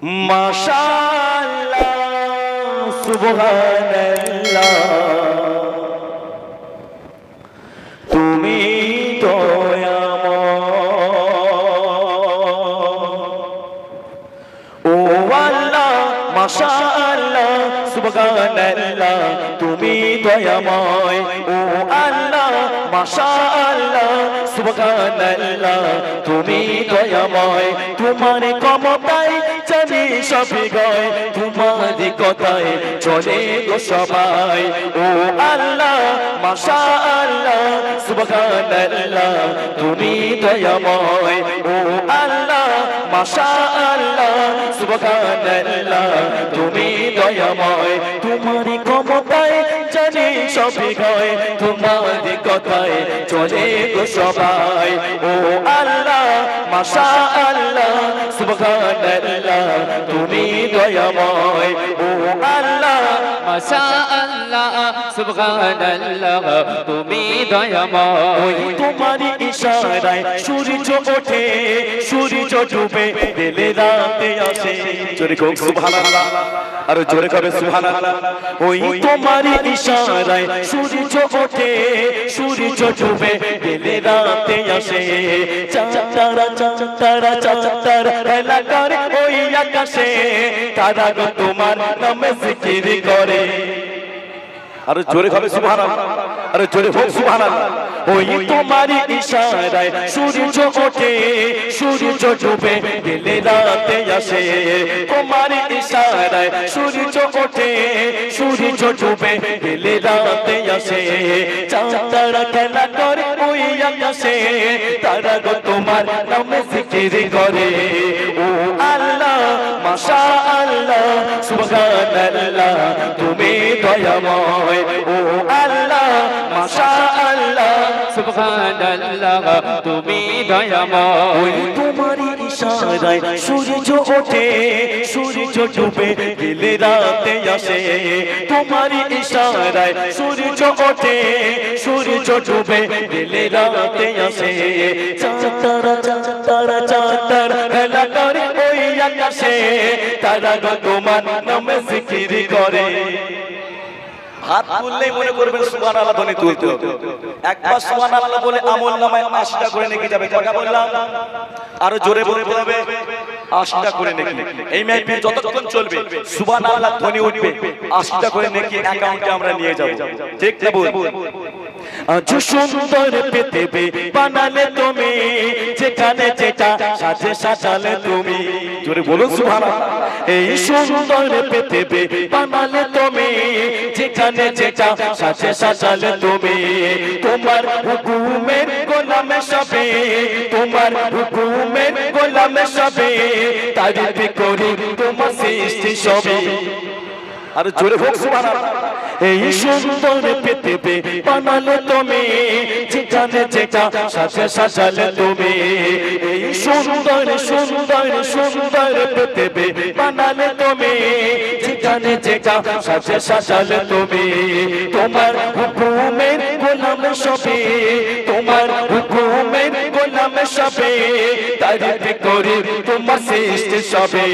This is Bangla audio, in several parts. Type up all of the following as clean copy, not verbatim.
মাশাআল্লাহ সুবহানাল্লাহ তুমি দয়াময় ও আল্লাহ মাশাআল্লাহ সুবহানাল্লাহ তুমি দয়াময় ও আল্লাহ মাশাআল্লাহ সুবহানাল্লাহ তুমি দয়াময় তোমার ক্ষমতায় জানি সবই গায় তোমার কথায় চলে গো সবাই ও আল্লাহ মাশাআল্লাহ সুবহানাল্লাহ তুমি দয়াময় ও আল্লাহ মাশাআল্লাহ সুবহানাল্লাহ তুমি দয়াময় তোমার ক্ষমতায় জানি সবই গায় তোমার কথায় চলে গো সবাই ও আল্লাহ মাশাআল্লাহ সুবহানাল্লাহ তুমি দয়াময় ও আল্লাহ মাশাআল্লাহ সুবহানাল্লাহ তুমি দয়াময় তোমারই ইশারায় সূর্য ওঠে সূর্য ডুবে দিলে রাতে আসে জোরে কও সুবহানাল্লাহ আর জোরে কবে সুবহানাল্লাহ ওই তোমারই ইশারায় সূর্য ওঠে সূর্য ডুবে দিলে রাতে আসে চাঁতারা চাঁতারা চাঁতারা খেলা করে ওই আকাশে তারা গো তোমার নামে জিকির করে আর জোরে হবে সুবহানাল্লাহ আর জোরে হোক সুবহানাল্লাহ ওই তোমারই ইশারায় সূর্য ওঠে সূর্য ডুবে দিলে রাতে আসে তোমারই ইশারায় সূর্য ওঠে সূর্য ডুবে দিলে রাতে আসে চাঁতারা খেলা করে ওই আকাশে তারা গো তোমার নামে জিকির করে ও আল্লাহ মাশাআল্লাহ সুবহানাল্লাহ তুমি দয়াময় ও আল্লাহ মাশাআল্লাহ সুবহানাল্লাহ তুমি দয়াময় তোমারই ইশারায় সূর্য ওঠে সূর্য ডুবে দিলে রাতে আসে তোমারই ইশারায় সূর্য ওঠে সূর্য ডুবে দিলে রাতে আসে চাঁতারা চাঁতারা চাঁতারা খেলা করে ওই আকাশে তারা গো তোমার নামে জিকির করে হাত তুললেই মনে করবেন সুবহানাল্লাহ ধ্বনি তুলতে হবে একবার সুবহানাল্লাহ বলে আমলনামায় 80টা করে নেকি যাবে কথা বললাম আরো জোরে বলতে হবে 80টা করে নেকি এই মাহফিল যতক্ষণ চলবে সুবহানাল্লাহ ধ্বনি উঠবে 80টা করে নেকি অ্যাকাউন্টে আমরা নিয়ে যাব ঠিক না বল আজ সুন্দর পৃথিবী বানালে তুমি যেখানে যেটা সাজে সাজালে তুমি জোরে বলুন সুবহানাল্লাহ এই সুন্দর পৃথিবী বানালে তুমি যেখানে যেটা সাজে সাজালে তুমি তোমার হুকুমের গোলামে সবে তোমার হুকুমের গোলামে সবে তারিফ করি তোমার সৃষ্টি সবে আর জোরে হোক সুবহানাল্লাহ এই সুন্দর পৃথিবী বানালে তুমি যেখানে যেটা সাজে সাজালে তুমি এই সুন্দর সুন্দর সুন্দর পৃথিবী বানালে তুমি যেখানে যেটা সাজে সাজালে তুমি তোমার হুকুমের গোলাম সবে তোমার হুকুমের গোলাম সবে তারিফ করি তোমার সৃষ্টি সবে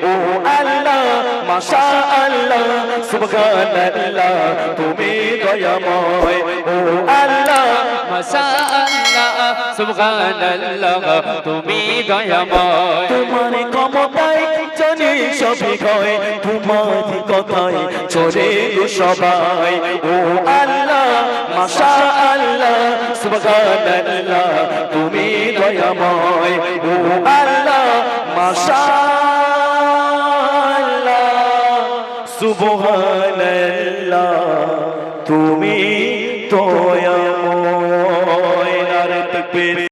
ও আল্লাহ মাশাআল্লাহ সুবহানাল্লাহ তুমি দয়াময় ও আল্লাহ মাশাআল্লাহ সুবহানাল্লাহ তুমি দয়াময় তোমার ক্ষমতায় জানি সবই হয় তোমার কথায় চলে গো সবাই ও আল্লাহ মাশাআল্লাহ সুবহানাল্লাহ তুমি দয়াময় ও আল্লাহ মাশাআল্লাহ সুবহানাল্লাহ তুমি দয়াময়। নারে তাকবীর।